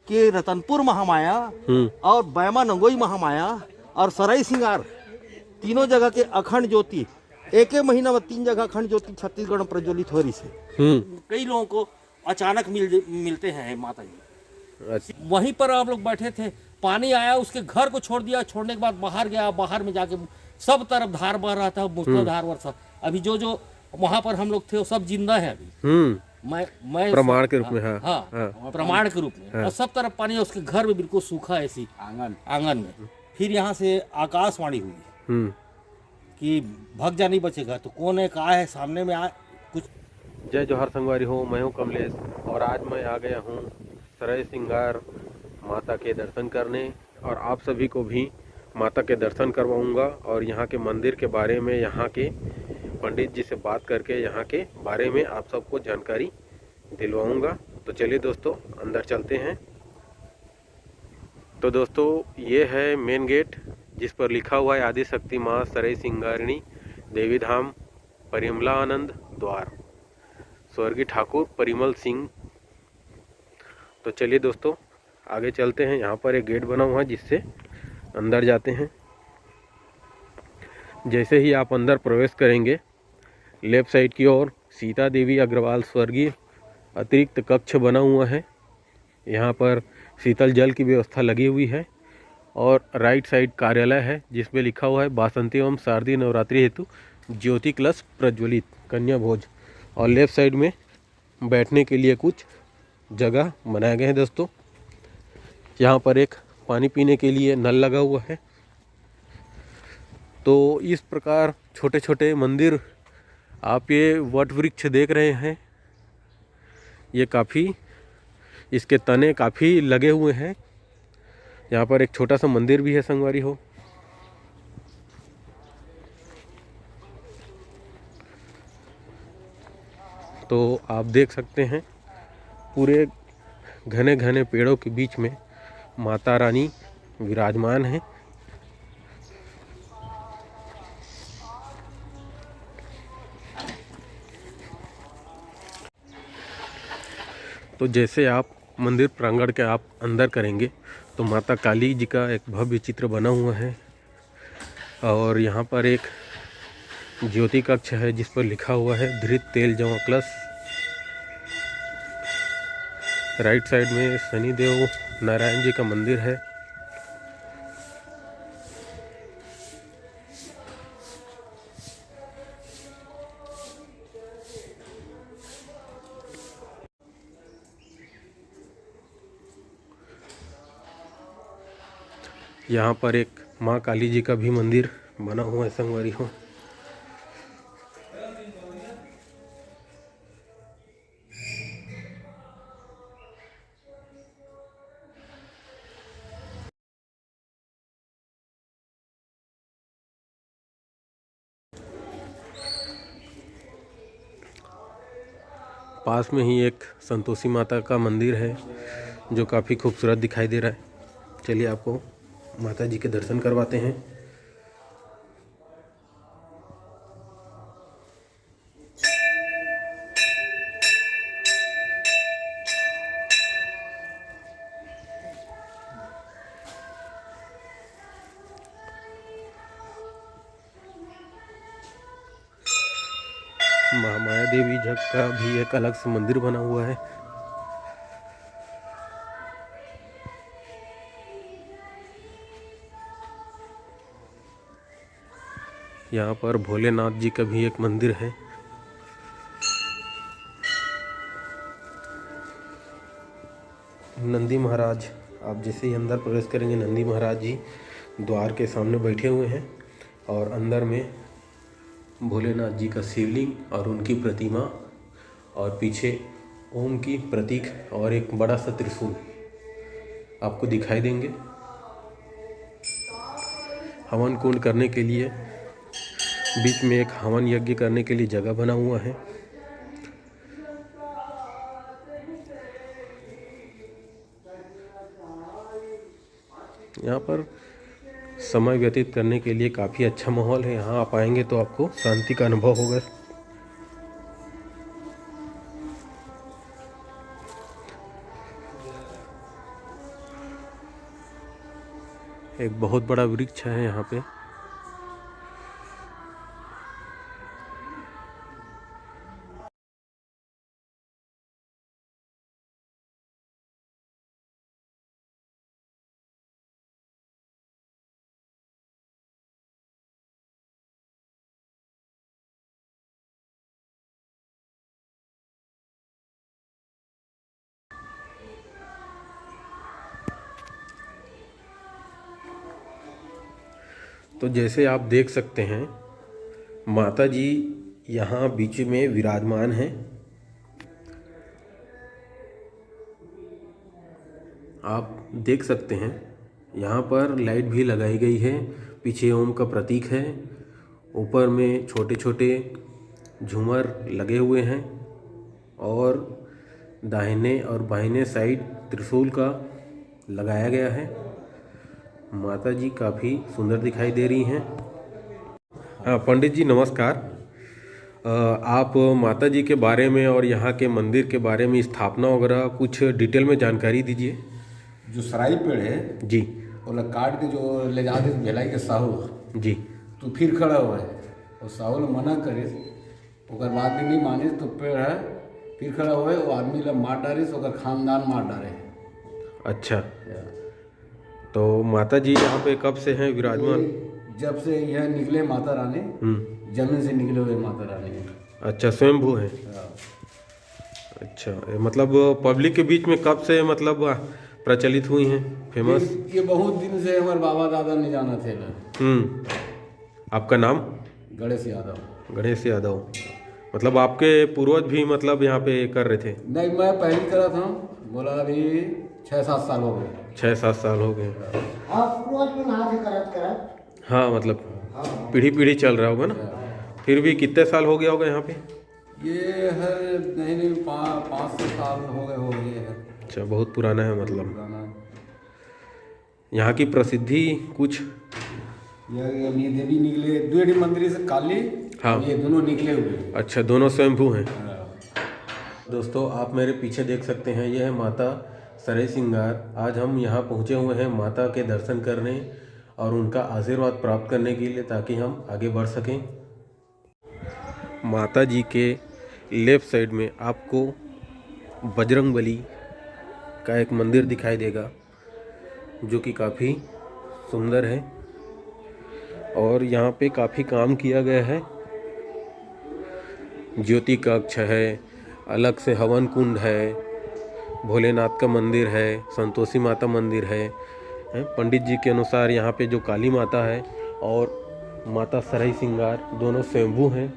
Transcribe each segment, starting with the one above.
के रतनपुर महामाया और बैमा नंगोई महामाया और सराय सिंगार तीनों जगह के अखंड ज्योति एक ही महीना में 3 जगह अखंड ज्योति छत्तीसगढ़ में प्रज्वलित हो रही है। कई लोगों को अचानक मिलते हैं माता जी। वहीं पर हम लोग बैठे थे, पानी आया, उसके घर को छोड़ दिया, छोड़ने के बाद बाहर गया, बाहर में जाके सब तरफ धार बह रहा था, मूसलाधार वर्षा। अभी जो वहां पर हम लोग थे वो सब जिंदा है अभी। मैं प्रमाण के रूप में। हाँ, प्रमाण के रूप में। और सब तरफ पानी है, उसके घर में बिल्कुल सूखा ऐसी आंगन में। फिर यहाँ से आकाशवाणी हुई कि भग जा नहीं बचेगा, तो कौन है, कहा है, सामने में कुछ। जय जोहार संगवारी हो, मैं हूँ कमलेश और आज मैं आ गया हूँ सराय सिंगार माता के दर्शन करने और आप सभी को भी माता के दर्शन करवाऊंगा और यहाँ के मंदिर के बारे में, यहाँ के पंडित जी से बात करके यहाँ के बारे में आप सबको जानकारी दिलवाऊंगा। तो चलिए दोस्तों अंदर चलते हैं। तो दोस्तों ये है मेन गेट जिस पर लिखा हुआ है आदि शक्ति माँ सराय सिंगारिणी देवी धाम परिमला आनंद द्वार, स्वर्गीय ठाकुर परिमल सिंह। तो चलिए दोस्तों आगे चलते हैं। यहाँ पर एक गेट बना हुआ है जिससे अंदर जाते हैं। जैसे ही आप अंदर प्रवेश करेंगे, लेफ्ट साइड की ओर सीता देवी अग्रवाल स्वर्गीय अतिरिक्त कक्ष बना हुआ है। यहाँ पर शीतल जल की व्यवस्था लगी हुई है और राइट साइड कार्यालय है जिसमें लिखा हुआ है बासंती एवं शारदीय नवरात्रि हेतु ज्योति कलश प्रज्वलित कन्या भोज। और लेफ्ट साइड में बैठने के लिए कुछ जगह बनाए गए हैं दोस्तों। यहाँ पर एक पानी पीने के लिए नल लगा हुआ है। तो इस प्रकार छोटे छोटे मंदिर आप ये वट वृक्ष देख रहे हैं, ये काफ़ी, इसके तने काफ़ी लगे हुए हैं। यहाँ पर एक छोटा सा मंदिर भी है संगवारी हो। तो आप देख सकते हैं पूरे घने घने पेड़ों के बीच में माता रानी विराजमान है। तो जैसे आप मंदिर प्रांगण के आप अंदर करेंगे तो माता काली जी का एक भव्य चित्र बना हुआ है और यहाँ पर एक ज्योति कक्ष है जिस पर लिखा हुआ है धृत तेल जवा कलश। राइट साइड में शनिदेव नारायण जी का मंदिर है। यहाँ पर एक माँ काली जी का भी मंदिर बना हुआ है संगवारी हो। पास में ही एक संतोषी माता का मंदिर है जो काफ़ी खूबसूरत दिखाई दे रहा है। चलिए आपको माता जी के दर्शन करवाते हैं। महामाया देवी जग का भी एक अलग से मंदिर बना हुआ है। यहाँ पर भोलेनाथ जी का भी एक मंदिर है। नंदी महाराज, आप जैसे ही अंदर प्रवेश करेंगे, नंदी महाराज जी द्वार के सामने बैठे हुए हैं और अंदर में भोलेनाथ जी का शिवलिंग और उनकी प्रतिमा और पीछे ओम की प्रतीक और एक बड़ा सा त्रिशूल आपको दिखाई देंगे। हवन कुंड करने के लिए बीच में एक हवन यज्ञ करने के लिए जगह बना हुआ है। यहाँ पर समय व्यतीत करने के लिए काफ़ी अच्छा माहौल है। यहाँ आप आएंगे तो आपको शांति का अनुभव होगा। एक बहुत बड़ा वृक्ष है यहाँ पे। तो जैसे आप देख सकते हैं माता जी यहाँ बीच में विराजमान हैं। आप देख सकते हैं यहाँ पर लाइट भी लगाई गई है, पीछे ओम का प्रतीक है, ऊपर में छोटे छोटे झूमर लगे हुए हैं और दाहिने और बाहिने साइड त्रिशूल का लगाया गया है। माता जी काफ़ी सुंदर दिखाई दे रही हैं। हाँ पंडित जी नमस्कार। आप माता जी के बारे में और यहाँ के मंदिर के बारे में, स्थापना वगैरह कुछ डिटेल में जानकारी दीजिए। जो सराई पेड़ है जी, वो काट के जो ले जाते भेलाई के साहू जी, तो फिर खड़ा हुआ है और साहू ने मना करे, ओकर बाद भी नहीं माने तो पेड़ है फिर खड़ा हुआ है, वो आदमी ला मार डाले तो ओकर खानदान मार डाले। अच्छा, तो माता जी यहाँ पे कब से हैं विराजमान? जब से यह निकले माता रानी, जमीन से निकले हुए माता रानी। अच्छा, स्वयंभू है। अच्छा, मतलब पब्लिक के बीच में कब से मतलब प्रचलित हुई हैं, फेमस? ये बहुत दिन से हमारे बाबा दादा ने जाना थे। आपका नाम? गणेश यादव। गणेश यादव, मतलब आपके पूर्वज भी मतलब यहाँ पे कर रहे थे? नहीं, मैं पहले करा था, बोला अभी 6-7 साल हो गए। 6-7 साल हो गए। हाँ, हाँ, मतलब पीढ़ी पीढ़ी चल रहा होगा ना। फिर भी कितने साल हो गया होगा यहाँ पे? ये है नहीं 5 साल हो गए है। अच्छा, बहुत पुराना है मतलब। पुराना। यहाँ की प्रसिद्धि कुछ? ये देवी निकले द्वेड़ी मंदिर से काली। हाँ, ये दोनों निकले हुए। अच्छा, दोनों स्वयंभू हैं। दोस्तों आप मेरे पीछे देख सकते हैं, यह है माता सराय सिंगार। आज हम यहाँ पहुँचे हुए हैं माता के दर्शन करने और उनका आशीर्वाद प्राप्त करने के लिए, ताकि हम आगे बढ़ सकें। माता जी के लेफ्ट साइड में आपको बजरंगबली का एक मंदिर दिखाई देगा, जो कि काफ़ी सुंदर है और यहाँ पे काफ़ी काम किया गया है। ज्योति कक्ष है, अलग से हवन कुंड है, भोलेनाथ का मंदिर है, संतोषी माता मंदिर है। पंडित जी के अनुसार यहाँ पे जो काली माता है और माता सराय सिंगार दोनों स्वयंभू हैं।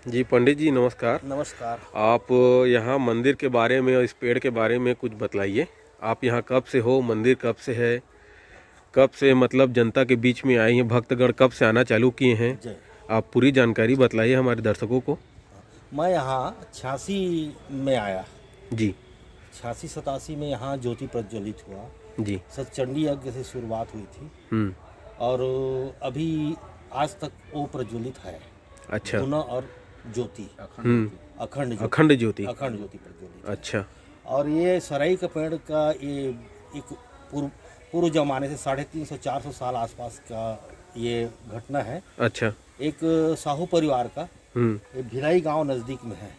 जी पंडित जी नमस्कार। नमस्कार। आप यहाँ मंदिर के बारे में और इस पेड़ के बारे में कुछ बतलाइए। आप यहाँ कब से हो, मंदिर कब से है, कब से मतलब जनता के बीच में आई हैं, भक्तगण कब से आना चालू किए हैं, आप पूरी जानकारी बतलाइए हमारे दर्शकों को। मैं यहाँ 86 में आया जी। 86-87 में यहाँ ज्योति प्रज्वलित हुआ जी। सतचंडी यज्ञ से शुरुआत हुई थी और अभी आज तक वो प्रज्वलित है। अच्छा। धुना और ज्योति अखंड ज्योति प्रज्वलित। अच्छा। और ये सराय का पेड़ का ये एक पूर्व जमाने से 350-400 साल आसपास का ये घटना है। अच्छा। एक साहू परिवार का ये भिलाई गांव नजदीक में है,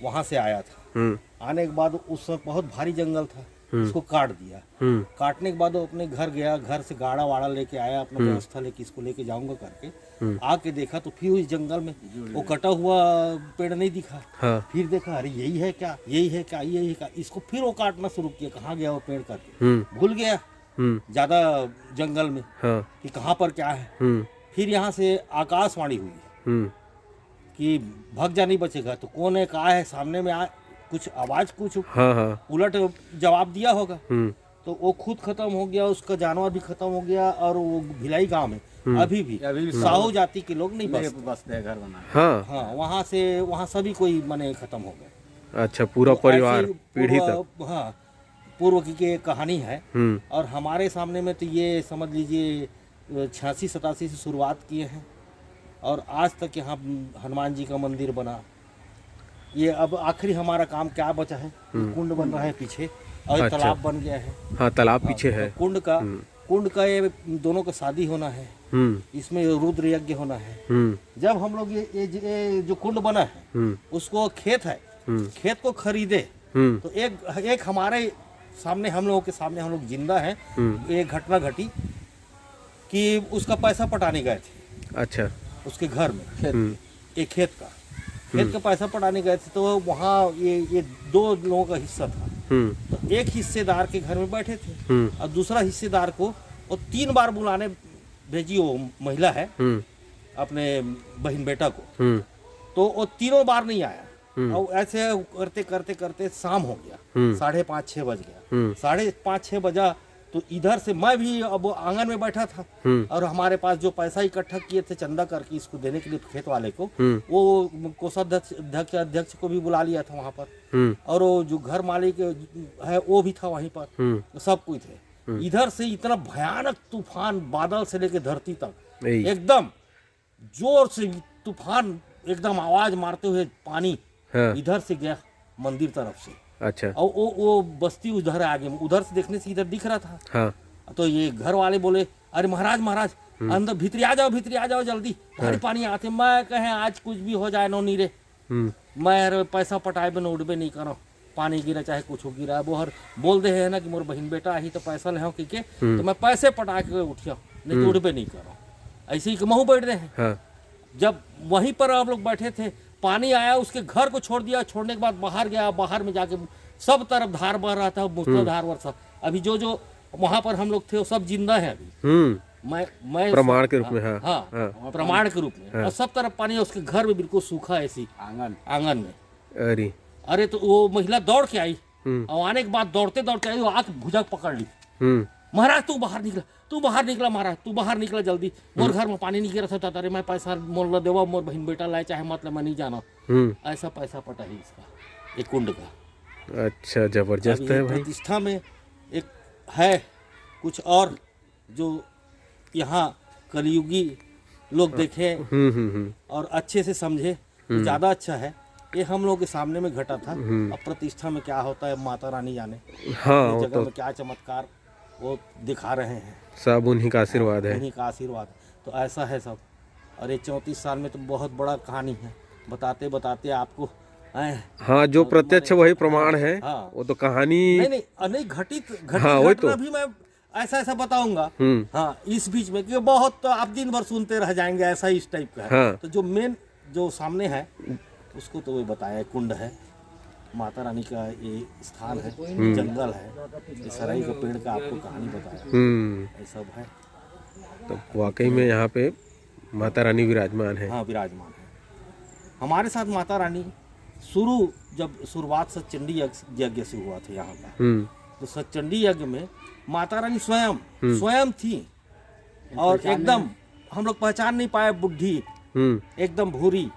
वहां से आया था। आने के बाद उस समय बहुत भारी जंगल था, इसको काट दिया। काटने के बाद वो अपने घर गया, घर से गाड़ा वाड़ा लेके आया, अपना व्यवस्था लेके इसको लेके जाऊंगा करके आके देखा तो फिर उस जंगल में वो कटा हुआ पेड़ नहीं दिखा। हाँ। फिर देखा अरे यही है क्या, यही है क्या, यही है क्या, इसको फिर वो काटना शुरू किया। कहाँ गया वो पेड़ करके भूल गया। ज्यादा जंगल में हाँ कि कहाँ पर क्या है। फिर यहाँ से आकाशवाणी हुई कि भग जा नहीं बचेगा, तो कौन है कहा है सामने में कुछ आवाज कुछ हाँ हाँ उलट जवाब दिया होगा, तो वो खुद खत्म हो गया, उसका जानवर भी खत्म हो गया। और वो भिलाई गांव में अभी भी साहू जाति के लोग नहीं बसते हैं, घर बना। हाँ हाँ वहाँ सभी कोई मने खत्म हो गए। अच्छा, पूरा तो परिवार ऐसे पीढ़ी तक। हाँ पूर्व की कहानी है। और हमारे सामने में तो ये समझ लीजिए 86-87 से शुरुआत किए हैं और आज तक यहाँ हनुमान जी का मंदिर बना। ये अब आखिरी हमारा काम क्या बचा है, कुंड बन रहा है पीछे और अच्छा। तालाब बन गया है। हाँ तालाब पीछे है। कुंड का ये दोनों का शादी होना है, इसमें रुद्र यज्ञ होना है। जब हम लोग ये जो कुंड बना है उसको खेत है, खेत को खरीदे तो एक हमारे सामने हम लोगों के सामने हम लोग जिंदा हैं, एक घटना घटी कि उसका पैसा पटाने गए थे। अच्छा। उसके घर में खेत का पैसा पटाने गए थे, तो वहाँ ये 2 लोगों का हिस्सा था। तो एक हिस्सेदार के घर में बैठे थे और दूसरा हिस्सेदार को वो 3 बार बुलाने भेजी, वो महिला है अपने बहन बेटा को, तो वो तीनों बार नहीं आया। और ऐसे करते करते करते शाम हो गया, 5:30-6 बज गया। 5:30-6 बजा तो इधर से मैं भी अब आंगन में बैठा था और हमारे पास जो पैसा इकट्ठा किए थे चंदा करके इसको देने के लिए खेत वाले को, वो कोषाध्यक्ष को भी बुला लिया था वहाँ पर, और वो जो घर मालिक है वो भी था वहीं पर, सब कोई थे। इधर से इतना भयानक तूफान, बादल से लेके धरती तक एकदम जोर से तूफान, एकदम आवाज मारते हुए पानी इधर से गया मंदिर तरफ से। अच्छा। और वो बस्ती उधर आगे, उधर से देखने से इधर दिख रहा था। हाँ। तो ये घर वाले बोले, अरे महाराज अंदर भीतरी आ जाओ जल्दी, भारी पानी आते। मैं कहे आज कुछ भी हो जाए नो नीरे, मैं पैसा पटाए बे उड़बे नहीं करो, पानी गिरा चाहे कुछ हो गिरा। वो हर बोल दे है ना कि मोर बहन बेटा आई तो पैसा ले के, तो मैं पैसे पटा के उठिया, नहीं तो उड़बे नहीं करो, ऐसे ही महू बैठ रहे हैं। जब वहीं पर आप लोग बैठे थे, पानी आया, उसके घर को छोड़ दिया, छोड़ने के बाद बाहर गया, बाहर में जाके सब तरफ धार बह रहा था, मूसलाधार वर्षा। अभी जो वहां पर हम लोग थे वो सब जिंदा है अभी। मैं प्रमाण के रूप में। हाँ प्रमाण के रूप में। और सब तरफ पानी है, उसके घर में बिल्कुल सूखा ऐसी आंगन में। अरे तो वो महिला दौड़ के आई और आने के बाद दौड़ते दौड़ते आई, आंख भुजा पकड़ ली। महाराज तू बाहर निकला महाराज, तू बाहर निकला जल्दी, मोर घर में पानी नहीं गिरा था, अरे मैं पैसा मोल देवा, मोर बहन बेटा लाए चाहे मतलब मैं नहीं जाना। ऐसा पैसा पटा ही इसका, एक कुंड का। अच्छा, जबरदस्त है भाई। प्रतिष्ठा में एक है कुछ और जो यहाँ कलयुगी लोग देखे और अच्छे से समझे तो ज्यादा अच्छा है। ये हम लोग के सामने में घटा था। अब प्रतिष्ठा में क्या होता है माता रानी जाने, जगह में क्या चमत्कार वो दिखा रहे हैं, सब उन्हीं का आशीर्वाद है। उन्हीं का आशीर्वाद। तो ऐसा है सब। और ये 34 साल में तो बहुत बड़ा कहानी है, बताते बताते आपको। हाँ, जो प्रत्यक्ष वही प्रमाण है। हाँ, वो तो कहानी नहीं घटित वही तो भी मैं ऐसा बताऊंगा। हाँ, इस बीच में कि बहुत तो आप दिन भर सुनते रह जाएंगे, ऐसा इस टाइप का है। हाँ। तो जो मेन जो सामने है उसको तो वही बताया, कुंड है, माता रानी का ये स्थान है, जंगल है, ये सराई का पेड़ का आपको कहानी बताया, ये सब है। तो वाकई में यहाँ पे माता रानी विराजमान है। हाँ, विराजमान है। हमारे साथ माता रानी जब शुरुआत सतचंडी यज्ञ से हुआ था यहाँ का, तो सतचंडी यज्ञ में माता रानी स्वयं थी और एकदम हम लोग पहचान नहीं पाए, बुढ़ी एकदम भूरी,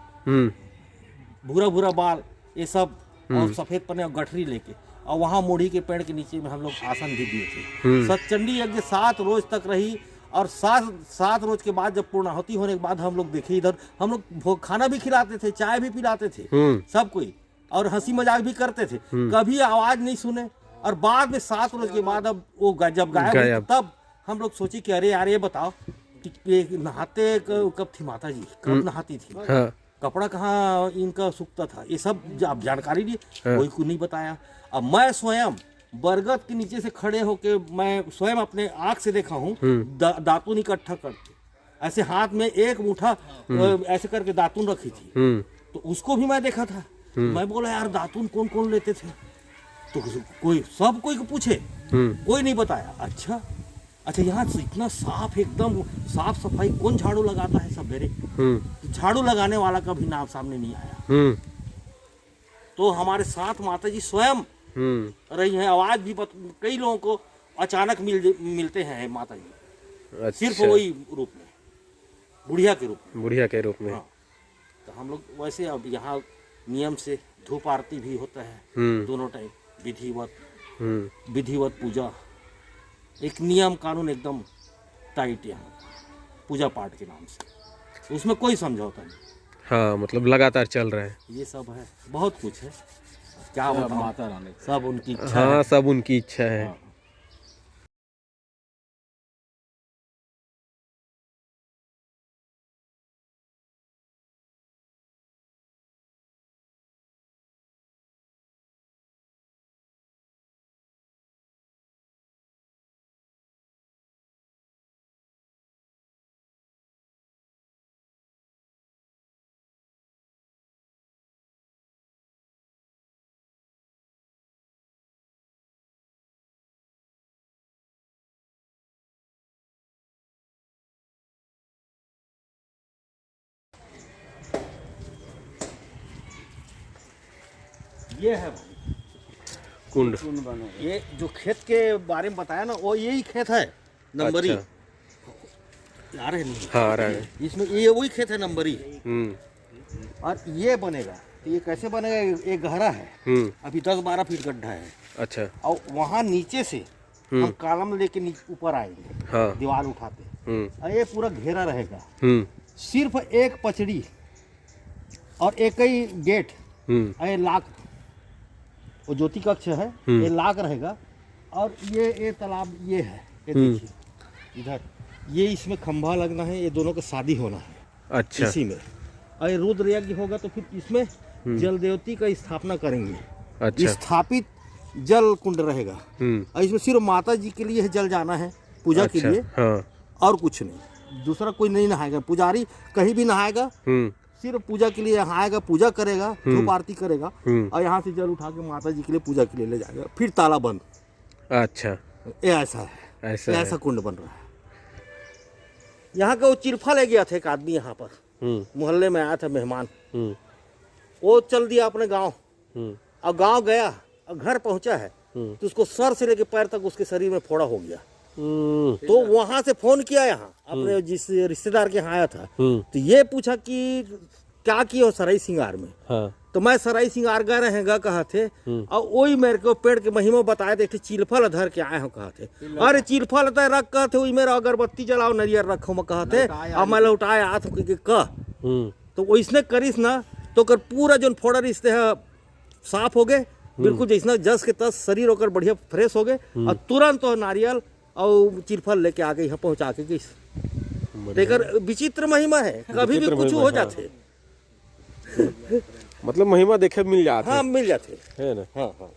भूरा बाल ये सब, और सफेद पन्ने और गठरी लेके, और वहाँ मूढ़ी के पेड़ के नीचे में हम लोग आसन भी दिए थे। सतचंडी यज्ञ 7 रोज तक रही, और 7 रोज के बाद जब पूर्णाहुति होने के बाद हम लोग देखे, इधर हम लोग खाना भी खिलाते थे, चाय भी पिलाते थे सब कोई, और हंसी मजाक भी करते थे, कभी आवाज नहीं सुने। और बाद में 7 रोज के बाद अब वो जब गायब, तब हम लोग सोचे कि अरे यार ये बताओ नहाते कब थी माता जी, कब नहाती थी, कपड़ा कहाँ इनका सूखता था, ये सब आप जानकारी दी, कोई को नहीं बताया। अब मैं स्वयं बरगद के नीचे से खड़े होके मैं स्वयं अपने आँख से देखा हूँ, दातुन इकट्ठा करके, ऐसे हाथ में एक मुठा ऐसे करके दातुन रखी थी, तो उसको भी मैं देखा था। मैं बोला यार दातुन कौन कौन लेते थे, तो कोई को पूछे, कोई नहीं बताया। अच्छा अच्छा यहाँ से इतना साफ, एकदम साफ सफाई, कौन झाड़ू लगाता है सवेरे? झाड़ू लगाने वाला का भी नाम सामने नहीं आया। तो हमारे साथ माता जी स्वयं रही हैं। आवाज भी कई लोगों को अचानक मिलते हैं माता जी। अच्छा। सिर्फ वही रूप में, बुढ़िया के रूप में। बुढ़िया के रूप में। हाँ। तो हम लोग वैसे अब यहाँ नियम से धूप आरती भी होता है दोनों टाइम, विधिवत पूजा, एक नियम कानून एकदम टाइट यहाँ पूजा पाठ के नाम से, उसमें कोई समझौता नहीं। हाँ, मतलब लगातार चल रहा है। ये सब है, बहुत कुछ है, क्या बताऊं। माता रानी सब उनकी इच्छा हाँ, है। सब उनकी इच्छा है। हाँ। ये है भाई कुंड। ये जो खेत के बारे में बताया ना, वो यही खेत है नंबरी। अच्छा। आ रहे नहीं? हाँ, आ रहा है। इसमें ये वही खेत है नंबरी। और ये बनेगा, तो ये कैसे बनेगा? ये गहरा है, अभी 10-12 फीट गड्ढा है। अच्छा। और वहाँ नीचे से हम कॉलम लेके ऊपर आएंगे। हाँ। दीवार उठाते, और ये पूरा घेरा रहेगा। सिर्फ एक पचड़ी और एक ही गेट, ये लाख, वो ज्योति कक्ष है, ये लाख रहेगा। और ये तालाब ये है, ये देखिए इधर, ये इसमें खंभा लगना है, ये दोनों का शादी होना है। अच्छा। इसी में, और ये रुद्र यज्ञ होगा तो फिर इसमें जल देवती का स्थापना करेंगे। अच्छा। स्थापित जल कुंड रहेगा, और इसमें सिर्फ माता जी के लिए जल जाना है पूजा के लिए। हाँ। और कुछ नहीं, दूसरा कोई नहीं नहाएगा, पुजारी कहीं भी नहाएगा, सिर्फ पूजा के लिए यहाँ आएगा, पूजा करेगा, धूप आरती करेगा, और यहाँ से जल उठा के माता जी के लिए पूजा के लिए ले जाएगा, फिर ताला बंद। अच्छा। ये ऐसा है, ऐसा कुंड बन रहा है। यहाँ का वो चिरफा ले गया था एक आदमी, यहाँ पर मोहल्ले में आया था मेहमान, वो चल दिया अपने गांव, और गांव गया और घर पहुंचा है तो उसको सर से लेके पैर तक उसके शरीर में फोड़ा हो गया। तो वहां से फोन किया यहाँ अपने जिस रिश्तेदार के यहाँ आया था, तो ये पूछा कि क्या किया सराई सिंगार में। हाँ। तो मैं सराई सिंगार गए रहेगा कहा थे, और वही मेरे को पेड़ के महिमा बताए थे, चिलफल धर के आए हो कहा थे। अरे चिलफल रख कहा थे, वही मेरा अगरबत्ती जलाओ, नरियर रखो मैं कहा थे, अब मैं लौटाया हाथ कह। तो वैसने करीस ना, तो कर पूरा जो फोड़ा रिश्ते है साफ हो गए, बिल्कुल जैसा जस के तस शरीर होकर बढ़िया फ्रेश हो गए, और तुरंत तो नारियल और चिरफल लेके आ गए यहाँ पहुँचा के गई। देकर विचित्र महिमा है, कभी भी कुछ हो जाते। मतलब महिमा देखे मिल जाते। हाँ, मिल जाते है ना। हाँ हाँ।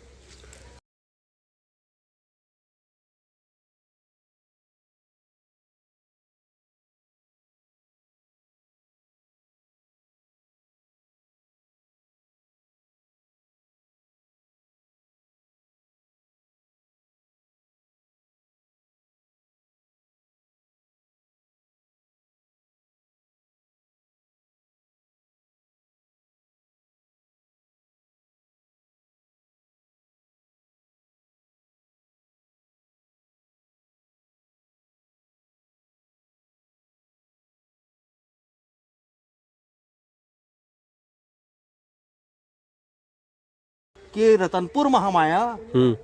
कि रतनपुर महामाया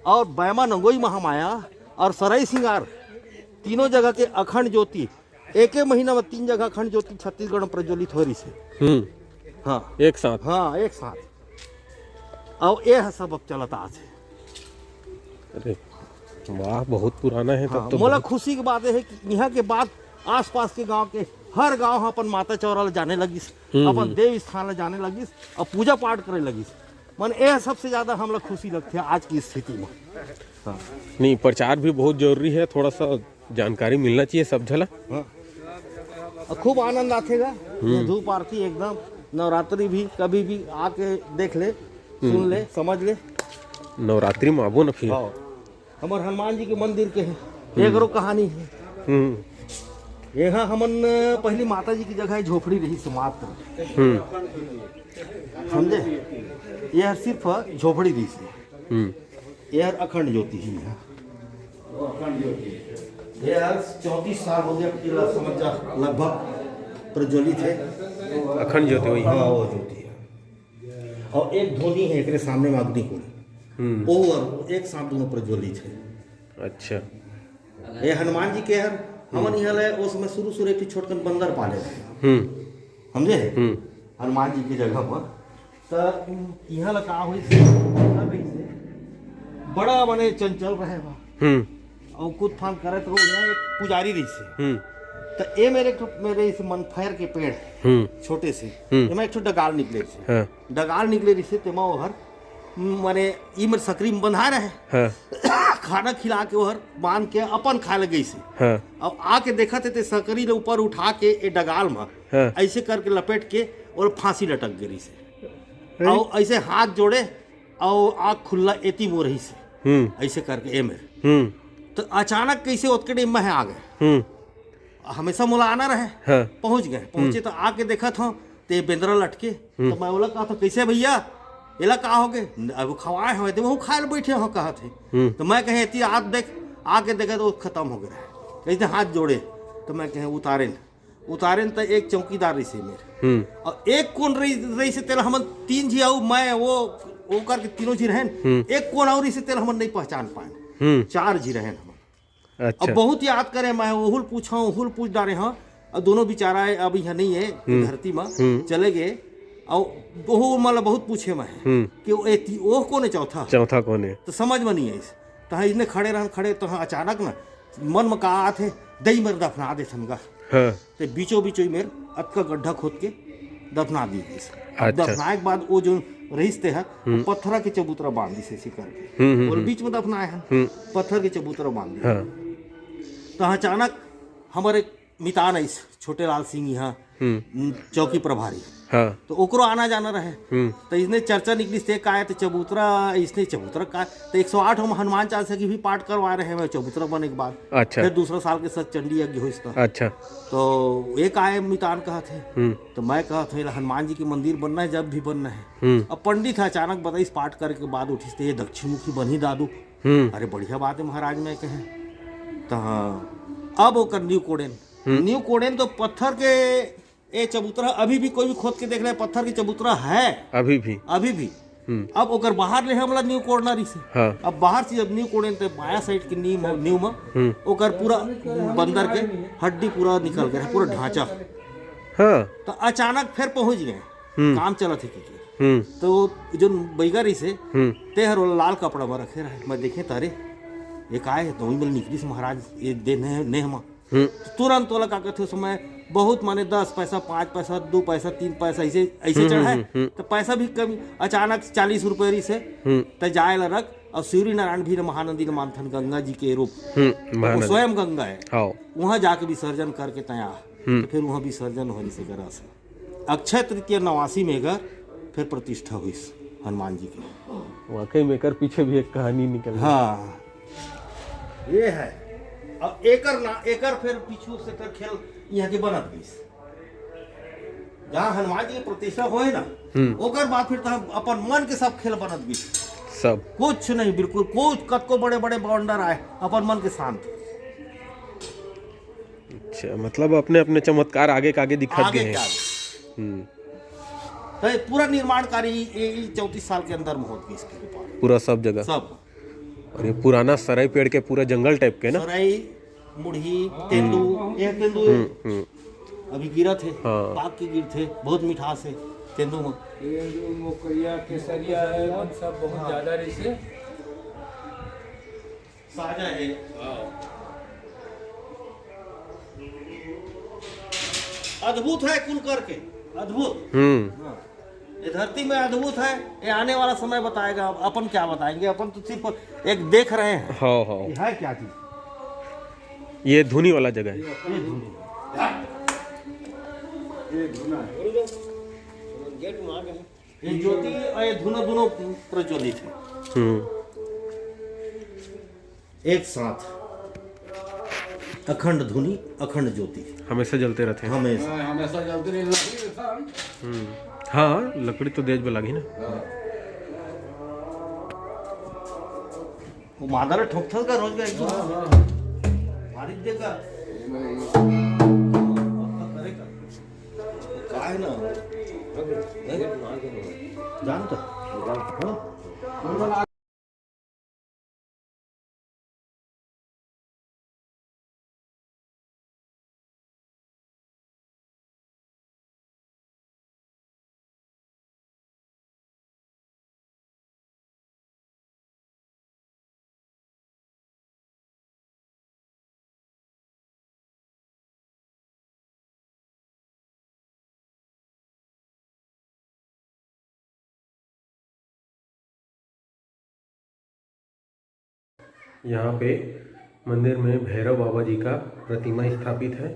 और बैमा नंगोई महामाया और सराय सिंगार, तीनों जगह के अखंड ज्योति एक ही महीना में 3 जगह अखंड ज्योति छत्तीसगढ़ में प्रज्वलित हो रही है। हाँ, एक साथ। हाँ, एक साथ। और ये सब अब चलता आज। अरे वाह, बहुत पुराना है। तब तो मोला खुशी की बात है कि यहाँ के बाद आसपास के गांव के हर गांव अपन माता चौरा जाने लगिस, अपन देव स्थान जाने लगिस, और पूजा पाठ करे लगिस। मन यह सबसे ज्यादा हम लोग खुशी लगती है आज की स्थिति में। हाँ। नहीं, प्रचार भी बहुत जरूरी है, थोड़ा सा जानकारी मिलना चाहिए सब झला। हाँ। और खूब आनंद आतेगा, धूप आरती एकदम, नवरात्रि भी कभी भी आके देख ले, सुन ले, समझ ले। नवरात्रि में आबो न फिर। हमारे हनुमान जी के मंदिर के एक रो कहानी है। यहाँ हमन पहली माता जी की जगह झोपड़ी रही से मात्र, समझे। यह सिर्फ झोपड़ी रही से, यह अखंड ज्योति ही है। यह 34 साल हो गया समझ जा लगभग प्रज्वलित है। अखंड ज्योति वही। हाँ वो ज्योति है। और एक ध्वनि है एक सामने में अग्निकुंड, वो और एक साथ दोनों प्रज्वलित है। अच्छा। ये हनुमान जी के हर हमन यहाँ ले उस समय शुरू एक छोटकन बंदर पाले थे, समझे। हनुमान जी की जगह पर तो यहाँ लगा हुई से बड़ा बने चंचल रहे बा और कूद फान करे तो यहाँ एक पुजारी रही से। तो ये मेरे इस मनफायर के पेड़ छोटे से मैं एक डगाल निकले से, डगाल निकले रही से तेमा ओहर माने ई मेरे सकरी में बंधा रहे। खाना खिला के ओहर बांध के अपन खाए लगे से। अब आके देखा थे सकरी ने ऊपर उठा के ए डगाल में ऐसे करके लपेट के और फांसी लटक गई से, और ऐसे हाथ जोड़े और आँख खुला एती मो रही से ऐसे करके ए मेरे। तो अचानक कैसे उतके डेम में आ गए, हमेशा मोला आना रहे। पहुंच गए, पहुंचे तो आके देखा था ते बेंदरा लटके। तो मैं बोला कहा था कैसे भैया एला का हो गए, अब खवाए हुए थे वो खाए बैठे हो कहा थे। तो मैं कहे इतनी हाथ देख, आके देखा तो खत्म हो गया। कैसे हाथ जोड़े तो मैं कहे उतारे तो एक चौकीदार रही से मेरे, और एक कौन रही से तेल हम 3 जी आऊ मैं वो करके तीनों जी रहे। एक कौन और से तेल हम नहीं पहचान पाए, 4 जी रहे हम। अच्छा। अब बहुत याद करे, मैं ओहुल पूछ डाले हाँ, और दोनों बेचारा अब यहाँ नहीं है धरती में चले गए। और वो मतलब बहुत पूछे मैं कि वो कौन है, चौथा कौन है, तो समझ में नहीं है। तो हाँ इसने खड़े तो हाँ अचानक ना मन में कहा थे दही मेरे दफना दे समझा। तो बीचों मेरे अत का गड्ढा खोद के दफना दी गई। दफनाए के बाद वो जो रहीस थे पत्थर के चबूतरा बांध दी से करके, और बीच में दफनाए हैं पत्थर के चबूतरा बांध दी। तो अचानक हमारे मितान है छोटे लाल सिंह यहाँ चौकी प्रभारी, तो ओकरो आना जाना रहे। तो इसने चर्चा निकली से का तो चबूतरा का तो 108 हम हनुमान चालीसा की भी पाठ करवा रहे हैं चबूतरा बनने के बाद। अच्छा। फिर दूसरा साल के साथ चंडी यज्ञ हो इसका। अच्छा। तो एक आए मितान कहा थे, तो मैं कहा था हनुमान जी की मंदिर बनना है, जब भी बनना है। अब पंडित अचानक बताइस पाठ करने के बाद उठी ये दक्षिण मुखी बन ही दादू। अरे बढ़िया बात है महाराज, मैं कहे तो अब वो कर न्यू कोडेन तो पत्थर के ए चबूतरा अभी भी कोई भी खोद के देख रहे पत्थर की चबूतरा है अभी भी। अब ओकर बाहर ले हमला न्यू कोर्नरी से। अब बाहर से जब न्यू कोडेन तो बाया साइड की न्यू में ओकर पूरा बंदर के हड्डी पूरा निकल गया, पूरा ढांचा। तो अचानक फिर पहुंच गए, काम चला थे तो जो बैगरी से तेहर लाल कपड़ा में रखे रहे। मैं देखे तारे एक आए तो वही निकली से महाराज ये दे नेह में तुरंत वाला का कहते समय बहुत माने 10 पैसा 5 पैसा 2 पैसा 3 पैसा ऐसे चढ़ाए। तो पैसा भी कमी अचानक 40 रुपये से तो जाए ला रख। और सूर्य नारायण भी महानंदी मानथन गंगा जी के रूप स्वयं गंगा है, वहाँ जाके विसर्जन करके तया तो फिर वहाँ विसर्जन होने से करा से अक्षय तृतीय 89 में घर फिर प्रतिष्ठा हुई हनुमान जी की। वाकई में कर पीछे भी एक कहानी निकल। हाँ ये है। अब एकर फिर पीछू से फिर खेल यहाँ की बनत गई जहाँ हनुमान जी की प्रतिष्ठा होए ना, ओकर बाद फिर अपन मन के सब खेल बनत गई। सब कुछ नहीं, बिल्कुल कुछ कतको बड़े बाउंडर आए अपन मन के शांत। अच्छा, मतलब अपने अपने चमत्कार आगे का आगे दिखा गए हैं। तो पूरा निर्माण कार्य 34 साल के अंदर में होत गई इसके पूरा सब जगह सब। और ये पुराना सराय पेड़ के पूरा जंगल टाइप के ना, सराय मुढ़ी तेंदू अभी गिरा थे पाक के गिर थे, बहुत मिठास है तेंदू में। मोकरिया केसरिया है सब बहुत ज्यादा रही से साजा है। अद्भुत है कुल करके अद्भुत। ये धरती में अद्भुत है, ये आने वाला समय बताएगा। अपन क्या बताएंगे, अपन तो सिर्फ एक देख रहे हैं। ये है क्या चीज, ये धुनी वाला जगह है। ये ज्योति और ये धुना दोनों प्रज्वलित है एक साथ। अखंड धुनी अखंड ज्योति हमेशा जलते रहते हैं। हमेशा। हमेशा जलती रही लकड़ी था। हाँ, लकड़ी तो देश में लगी ना। वो मादारा ठोकथल का रोज का एकदम भारी देगा काय ना जानता हाँ? यहाँ पे मंदिर में भैरव बाबा जी का प्रतिमा स्थापित है,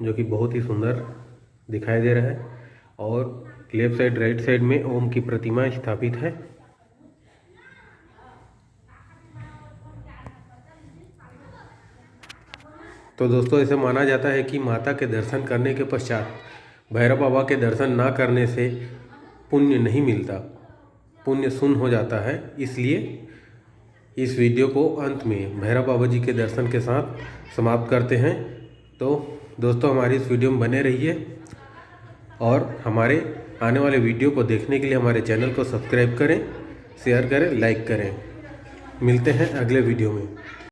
जो कि बहुत ही सुंदर दिखाई दे रहा है। और लेफ्ट साइड राइट साइड में ओम की प्रतिमा स्थापित है। तो दोस्तों, ऐसे माना जाता है कि माता के दर्शन करने के पश्चात भैरव बाबा के दर्शन ना करने से पुण्य नहीं मिलता, पुण्य शून्य हो जाता है। इसलिए इस वीडियो को अंत में भैरव बाबा जी के दर्शन के साथ समाप्त करते हैं। तो दोस्तों, हमारी इस वीडियो में बने रहिए और हमारे आने वाले वीडियो को देखने के लिए हमारे चैनल को सब्सक्राइब करें, शेयर करें, लाइक करें। मिलते हैं अगले वीडियो में।